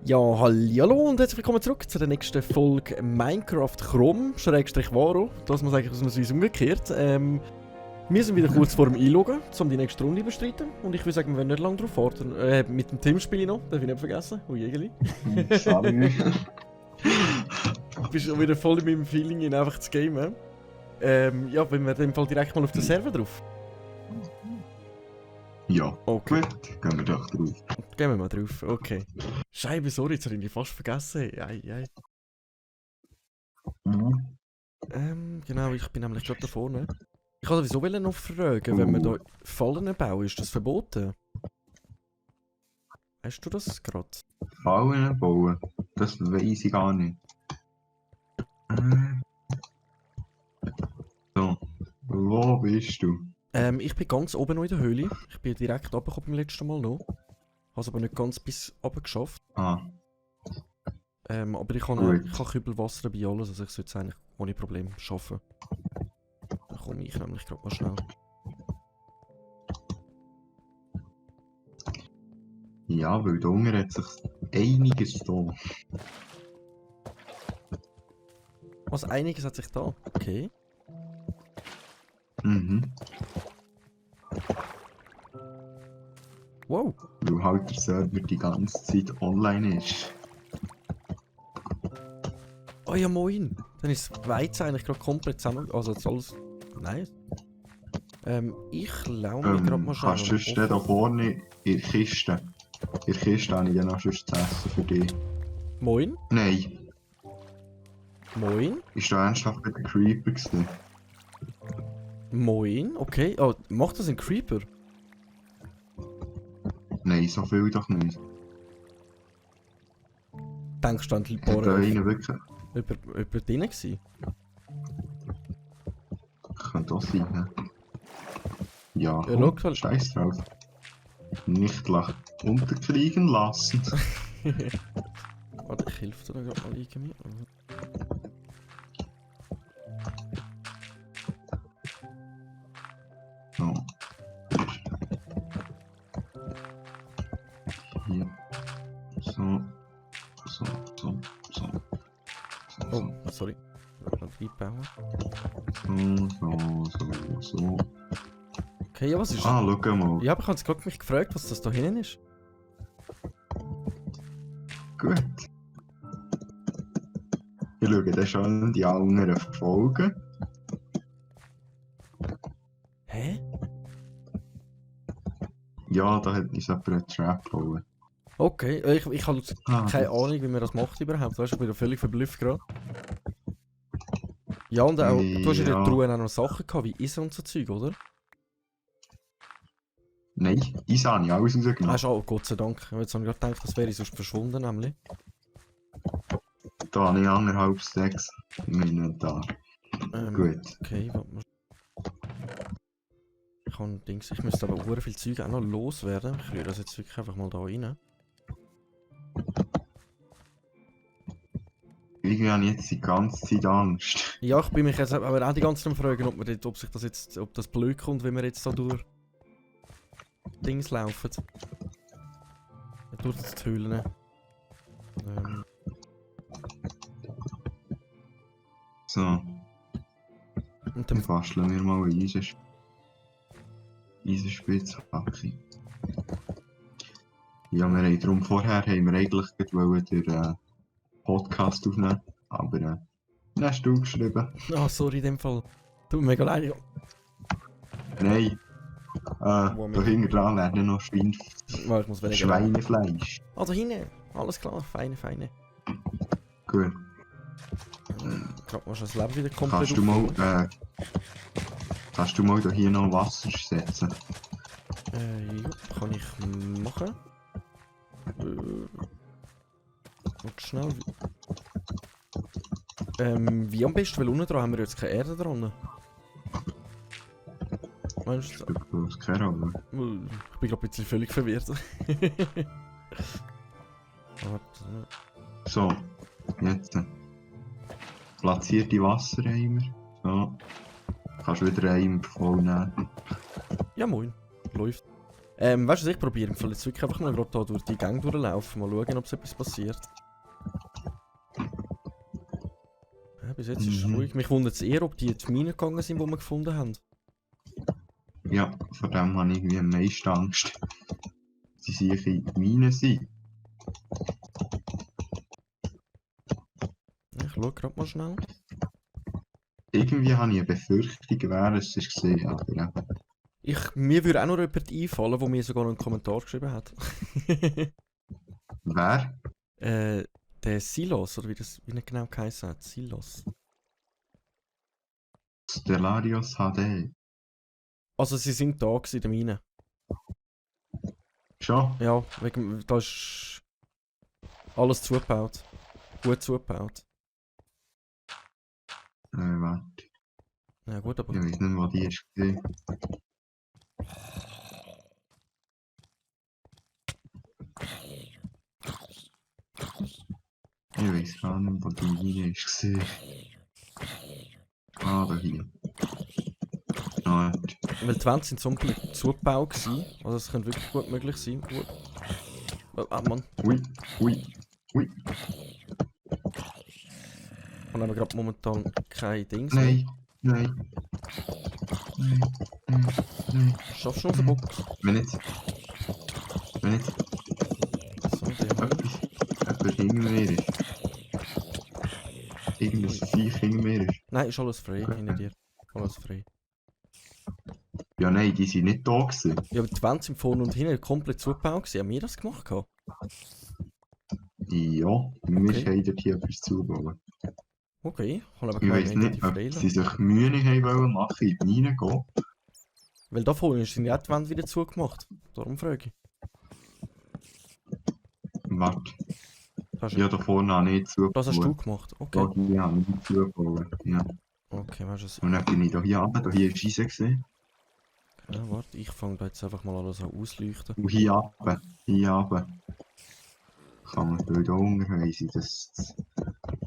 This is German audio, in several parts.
Ja, hallo und herzlich willkommen zurück zu der nächsten Folge Minecraft Chrome, _Varo. Das muss eigentlich ausnahmsweise umgekehrt. Wir sind wieder kurz vor dem Einloggen, um die nächste Runde zu bestreiten. Und ich würde sagen, wir werden nicht lange drauf warten. Mit dem Tim spiele ich noch, darf ich nicht vergessen. Oh Jägeli. Salut. Du bist schon wieder voll in meinem Feeling, in einfach zu gamen. Ja, wenn wir in dem Fall direkt mal auf den Server drauf. Ja, Okay. gut, gehen wir doch drauf. Gehen wir mal drauf, okay. Scheibe, sorry, jetzt habe ich fast vergessen. Ei. Genau, ich bin nämlich gerade da vorne. Ich wollte sowieso noch fragen, wenn wir hier Fallen bauen, ist das verboten? Weißt du das gerade? Fallen bauen? Das weiss ich gar nicht. So, wo bist du? Ich bin ganz oben noch in der Höhle. Ich bin direkt runtergekommen beim letzten Mal noch. Habe es aber nicht ganz bis runter geschafft. Ah, Aber ich habe Kübel Wasser dabei, alles, also ich sollte es eigentlich ohne Probleme schaffen. Da komme ich nämlich gerade mal schnell. ja, weil da unten hat sich einiges da. Was, einiges hat sich da? Okay. Mhm. Wow. Weil halt der Server die ganze Zeit online ist. Oh ja, moin. Dann ist das Weizen eigentlich gerade komplett zusammen. Also jetzt alles. Nice. Ich lau mich gerade mal schnell. Kannst du sonst da vorne in der Kiste? In der Kiste habe ich dann noch sonst zu essen für dich. Moin. Nein, Moin. ist da ernsthaft bei den Creeper gewesen? Moin. Okay. Oh, macht das ein Creeper? Nein, so viel doch nicht. Denkst du, die Hat da paar einer wirklich... über drinnen gewesen? Könnte auch sein, ne? Ja, Ja, komm, schau. scheiß drauf. Nicht unterkriegen lassen. Warte, ich helfe dir da gerade mal irgendwie. So. Hier. So. Oh, sorry. Ich will noch einbauen. So. Okay, ja, was ist Ah, schau mal. Ja, aber ich habe gerade mich gefragt, was das da hinten ist. Gut. Ich schaue dann schon die anderen Folgen. Hä? Ja, da hat uns jemand einen Trap gebaut. Okay, ich habe keine Ahnung, wie man das macht überhaupt. Weißt du, ich bin da völlig verblüfft gerade. Ja, und auch, du hast in der Truhe auch noch Sachen gehabt, wie Eisen und so Zeug, oder? Nein, ich habe nicht alles rausgenommen. Hast du auch, Gott sei Dank. Jetzt habe ich gerade gedacht, das wäre sonst verschwunden, nämlich. Da habe ich 1,5 im Inventar. Gut. Okay, warte mal. Ich müsste aber sehr viel Zeug auch noch loswerden. Ich rühre das jetzt wirklich einfach mal da rein. Irgendwie habe ich jetzt die ganze Zeit Angst. Ja, ich bin mich jetzt aber auch die ganze Zeit am fragen, ob das blöd kommt, wenn wir jetzt da durch Dings laufen. Durch die Höhlen. So, Und dann dann, basteln wir mal eine Eisenspitzhacke. Ja, wir haben darum vorher eigentlich den Podcast aufnehmen, aber dann hast du geschrieben. sorry, in dem Fall. Tut mir mega leid. Nein, da hinten dran werden noch Ich muss weniger. Schweinefleisch. Ah, da hinten. Alles klar, feine. Gut. Gerade mal schon das Leben wieder komplett Kannst du mal hier noch Wasser setzen? Ja, kann ich machen. Und schnell. Wie am besten, weil unten dran haben wir jetzt keine Erde dran. Meinst du? Das keine Ahnung. Ich bin gerade ein bisschen völlig verwirrt. So, jetzt. Platzierte Wassereimer. So. Kannst wieder einen voll nehmen. Ja, moin. Läuft. Weißt du, was ich probiere? Ich will jetzt wirklich einfach mal gerade da durch die Gang durchlaufen. Mal schauen, ob es etwas passiert. Ja, bis jetzt ist es ruhig. Mich wundert es eher, ob die in die Mine gegangen sind, die wir gefunden haben. Ja, vor dem habe ich irgendwie am meisten Angst. Sie sicher in die Mine sind. Ich schaue gerade mal schnell. Irgendwie habe ich eine Befürchtung, wer es ist gesehen, aber Mir würde auch noch jemand einfallen, der mir sogar noch einen Kommentar geschrieben hat. wer? Der Silos, oder wie er genau geheißen hat. Silos. Stellarius HD. Also sie sind da gewesen, in der Mine. Schon? Ja, da ist alles zugebaut. Gut zugebaut. Warte. Ja gut, aber... Ich weiß nicht, wo die ist gesehen. Ich weiß gar nicht, wo die Mine ist gesehen. Ah, da hier. Ah, Weil die Wände sind so zugebaut gewesen. Also es könnte wirklich gut möglich sein. Ah Mann. ui, ui, ui. Und haben wir gerade momentan kein Dings Nein, nein. Nein, nein, nein. Schaffst du noch eine Box? Wenn nicht. Wenn nicht. So, den haben wir. Etwas hinter mir ist. Irgendein Viech hinter mir ist. Nein, ist alles frei hinter dir. Alles frei. Ja, nein, die sind nicht da gewesen. Ja, aber die Wände sind vorne und hinten komplett zugebaut gewesen. Haben wir das gemacht? Gehabt? Ja, wir haben dort hier etwas zubauen. Okay, ich habe aber Ich gemeint, weiss wir hätten nicht, die ob verteilen. sie sich Mühe nicht haben wollen machen, in die Mine gehen. Weil da vorne sind ja die Wände wieder zugemacht. Darum frage ich. Warte. Das hast, Ja, da vorne habe ich nicht zugebaut. das hast du gemacht? Okay. Da hier habe ich nicht zugebaut. Ja. Okay, weißt du es? Und dann bin ich da hier runter, da hier ist Eisen gesehen. Ja, warte, ich fange da jetzt einfach mal alles an ausleuchten. Und hier runter, hier runter. Kann man da unten weiss ich, dass es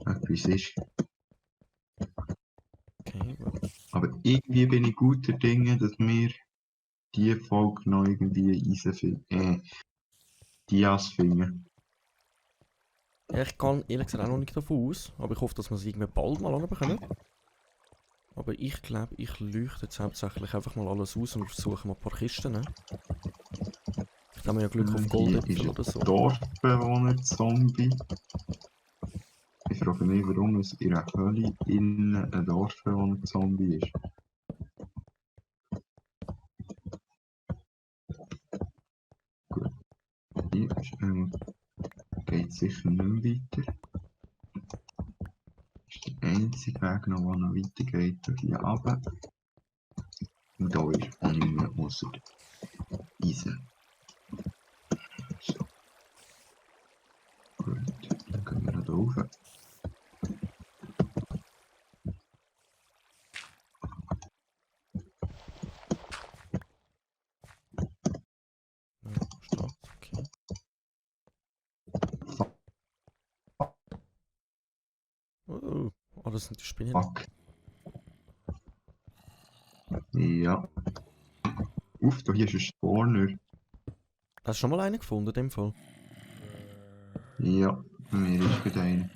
etwas ist. Okay, warte. Aber irgendwie bin ich guter Dinge, dass wir die Folge noch irgendwie Eisen finden. Dias finden. Ja, ich kann ehrlich gesagt auch noch nicht davon aus, aber ich hoffe, dass wir es irgendwie bald mal anbekommen. Aber ich glaube, ich leuchte jetzt hauptsächlich einfach mal alles aus und versuche mal ein paar Kisten. Ne? Ich habe ja Glück auf Hier Goldäpfel ist oder so. ein Dorfbewohner-Zombie. Ich frage mich, warum es in einer Höhle innen ein Dorfbewohner-Zombie ist. Gut. Hier ist, geht sicher nicht mehr weiter. Das ist der einzige Weg, noch, der noch weitergeht, durch hier runter. Und da ist auch nicht mehr ausser Eisen. So. Gut, dann gehen wir da rauf. Ja, Start, okay. Oh, das sind die Spinnen. Fuck. Ja. Uff, da hier ist ein Spawner. Hast du schon mal einen gefunden in dem Fall? Ja, mir ist gerade einer.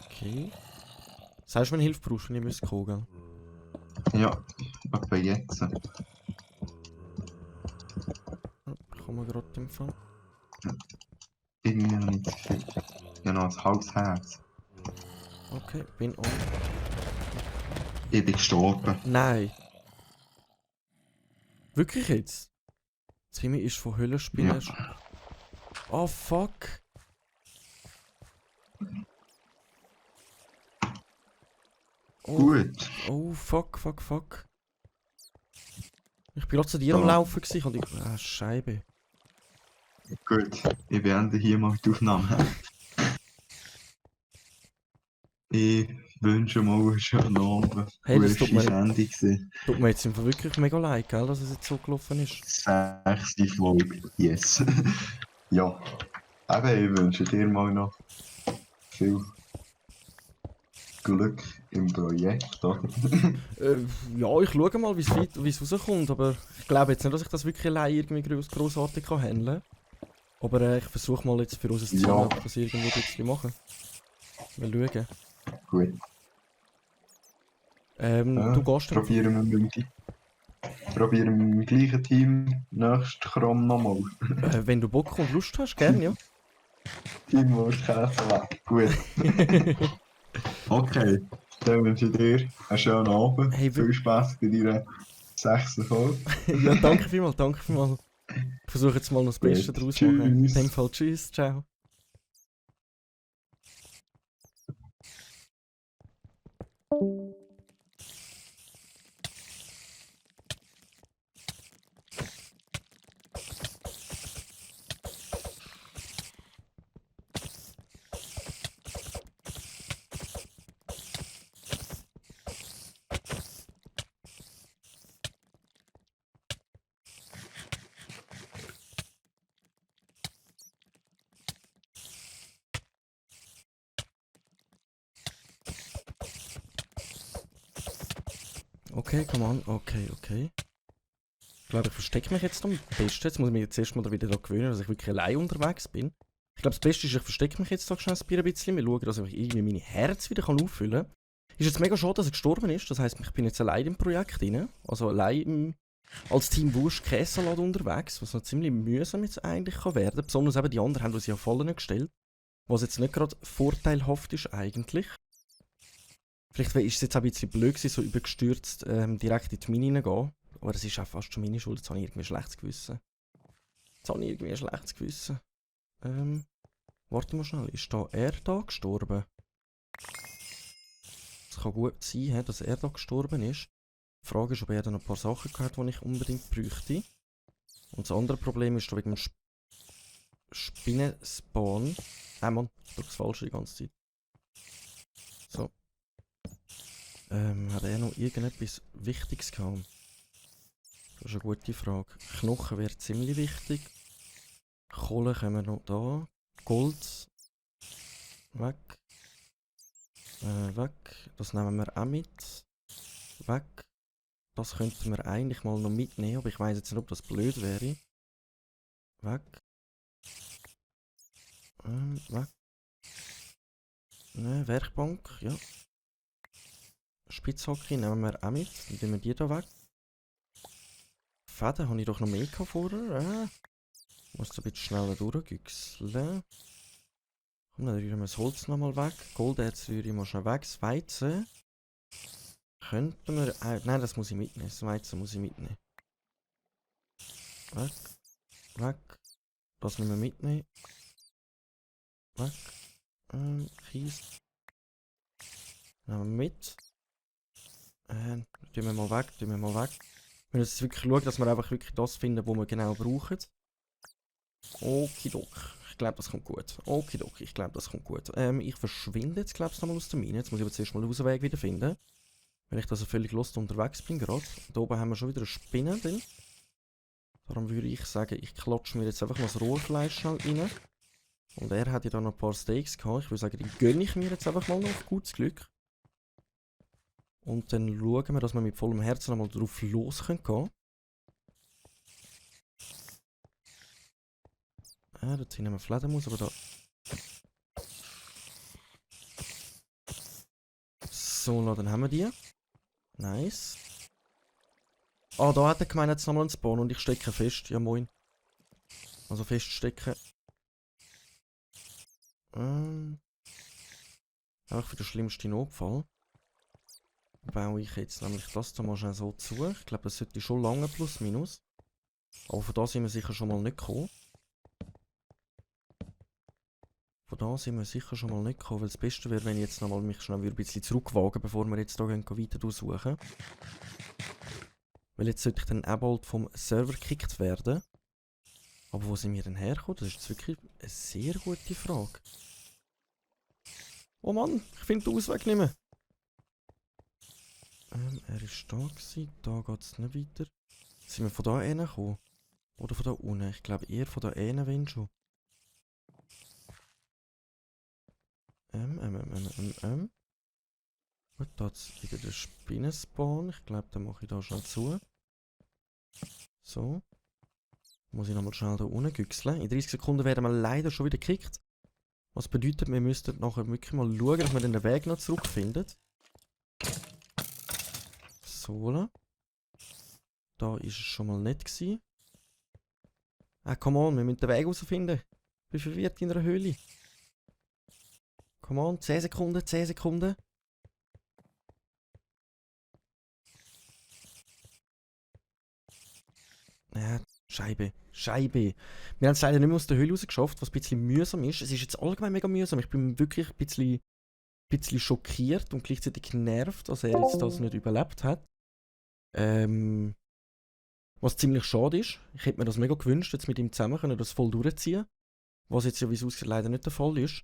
Okay. Sagst du, wenn du Hilfe brauchst, wenn ich müsste kommen, gell? Ja, etwa jetzt. Kommen wir gerade im Fall. Irgendwie noch nicht so viel. Ja, noch ein halbes Herz. Okay, bin on. Ich bin gestorben. Nein! Wirklich jetzt? Das Himmel ist von Höllenspinnen. Ja. Oh fuck! Oh, Gut. oh fuck. Ich bin gerade zu dir am So. Laufen gewesen und ich... Ah, Scheibe. Gut. Ich beende hier mal die Aufnahme. Ich wünsche mal einen schönen Abend. Hey, das Gute tut mir- Sendung gewesen. Tut mir jetzt einfach wirklich mega leid, gell, dass es jetzt so gelaufen ist. 6. Folge. Yes. Ja. Eben, ich wünsche dir mal noch viel Glück im Projekt, oder? Ja, ich schaue mal, wie es rauskommt, aber ich glaube jetzt nicht, dass ich das wirklich allein irgendwie grossartig kann handeln. Aber ich versuche mal jetzt für unser Team Ja, einfach das irgendwie ein bisschen machen. Mal schauen. gut. Du gehst dann. Probieren wir im gleichen Team nächstes Chrom nochmal. Wenn du Bock und Lust hast, gerne, ja. Teamwurst Käse weg. Gut. Okay, dann wünsche ich dir einen schönen Abend. Hey, Viel Spaß bei deiner 6. Folge. ja, danke vielmals, danke vielmals. Ich versuche jetzt mal noch das Beste Gut. daraus zu machen. In dem Tschüss. Fall tschüss, ciao. Okay, come on, okay. Ich glaube, ich verstecke mich jetzt am besten. Jetzt muss ich mich jetzt erstmal wieder daran gewöhnen, dass ich wirklich allein unterwegs bin. Ich glaube, das Beste ist, ich verstecke mich jetzt da schnell ein bisschen. Wir schauen, dass ich irgendwie meine Herz wieder auffüllen kann. Ist jetzt mega schade, dass er gestorben ist. Das heisst, ich bin jetzt allein im Projekt drin. Also allein als Team Wurst Käsesalat unterwegs, was noch ziemlich mühsam jetzt eigentlich kann werden. Besonders eben die anderen haben uns ja Fallen gestellt. Was jetzt nicht gerade vorteilhaft ist eigentlich. Vielleicht ist es jetzt auch ein bisschen blöd gewesen, so übergestürzt direkt in die Mine reingehen. Aber das ist auch fast schon meine Schuld. Jetzt habe ich irgendwie ein schlechtes Gewissen. Warte mal schnell. Ist da er da gestorben? Es kann gut sein, dass er da gestorben ist. Die Frage ist, ob er da noch ein paar Sachen gehört, die ich unbedingt bräuchte. Und das andere Problem ist da wegen dem Spinnenspawn. Mann, ich drücke das Falsche die ganze Zeit. So. Hat er noch irgendetwas Wichtiges gehabt? Das ist eine gute Frage. Knochen wäre ziemlich wichtig. Kohle können wir noch da. Gold. Weg. Weg. Das nehmen wir auch mit. Weg. Das könnten wir eigentlich mal noch mitnehmen, aber ich weiß jetzt nicht, ob das blöd wäre. Weg. Weg. Ne, Werkbank, ja. Spitzhacke nehmen wir auch mit. Dann nehmen wir die da weg. Fäden habe ich doch noch mehr vorher. Muss ein bisschen schneller durchgüchseln. Komm, dann rühren wir das Holz nochmal weg. Golderz rühre ich mal schnell weg. Das Weizen. Könnten wir... nein, das muss ich mitnehmen. Das Weizen muss ich mitnehmen. Weg. Weg. Das müssen wir mitnehmen. Weg. Kies. Nehmen wir mit. Tun wir mal weg, Wir müssen jetzt wirklich schauen, dass wir einfach wirklich das finden, was wir genau brauchen. Okidok. Ich glaube, das kommt gut. Okidok, ich glaube, das kommt gut. Ich verschwinde jetzt, glaube ich, nochmal aus der Mine. Jetzt muss ich aber zuerst mal den Ausweg wieder finden. Weil ich da so völlig lost unterwegs bin gerade. Da oben haben wir schon wieder eine Spinne drin. Darum würde ich sagen, ich klatsche mir jetzt einfach mal das Rohrfleisch schnell rein. Und er hat ja da noch ein paar Steaks gehabt. Ich würde sagen, die gönne ich mir jetzt einfach mal noch. Gutes Glück. Und dann schauen wir, dass wir mit vollem Herzen nochmal drauf los gehen können. Da ziehen wir Fledermaus, aber da... So, dann haben wir die. Nice. Ah, da hat er gemeint, jetzt nochmal einen Spawn und ich stecke fest. Ja, moin. Also feststecken. Auch für den schlimmsten Notfall. Baue ich jetzt nämlich das da mal schnell so zu. Ich glaube, das sollte schon lange plus minus. Aber von da sind wir sicher schon mal nicht gekommen. Weil das Beste wäre, wenn ich jetzt nochmal mich schnell ein bisschen zurückwagen, bevor wir jetzt hier weiter durchsuchen. Weil jetzt sollte ich dann auch bald vom Server gekickt werden. Aber wo sind wir denn hergekommen? Das ist jetzt wirklich eine sehr gute Frage. Oh Mann, ich finde den Ausweg nicht mehr. Er ist da gewesen. Da geht es nicht weiter. Sind wir von da hinten gekommen? Oder von da unten? Ich glaube eher von da hinten, wenn schon. Gut, da ist wieder der Spinnenspawn. Ich glaube, den mache ich da schnell zu. So. Muss ich nochmal schnell da unten güchseln. In 30 Sekunden werden wir leider schon wieder gekickt. Was bedeutet, wir müssten nachher wirklich mal schauen, dass wir den Weg noch zurückfinden. So. Da war es schon mal nicht gewesen. Ah, come on, wir müssen den Weg herausfinden. Ich bin verwirrt in einer Höhle. Come on, 10 Sekunden, 10 Sekunden. Ja, Scheibe, Scheibe. Wir haben es leider nicht mehr aus der Höhle rausgeschafft, was ein bisschen mühsam ist. Es ist jetzt allgemein mega mühsam. Ich bin wirklich ein bisschen schockiert und gleichzeitig genervt, dass er jetzt das nicht überlebt hat. Was ziemlich schade ist. Ich hätte mir das mega gewünscht, jetzt mit ihm zusammen können das voll durchziehen. Was jetzt ja, wie es aussieht, leider nicht der Fall ist.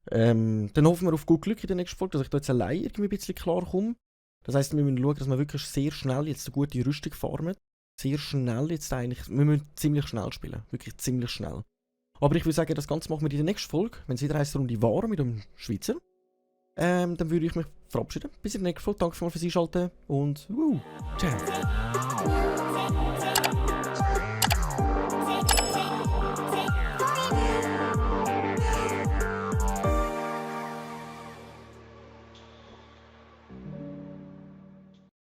Dann hoffen wir auf gut Glück in der nächsten Folge, dass ich da jetzt allein irgendwie ein bisschen klar komme. Das heisst, wir müssen schauen, dass wir wirklich sehr schnell jetzt eine gute Rüstung farmen. Sehr schnell jetzt eigentlich. Wir müssen ziemlich schnell spielen. Wirklich ziemlich schnell. Aber ich würde sagen, das Ganze machen wir in der nächsten Folge. Wenn es wieder heisst, Runde war mit dem Schweizer. Dann würde ich mich verabschieden. Bis in der nächsten Folge. Danke fürs Einschalten und ciao.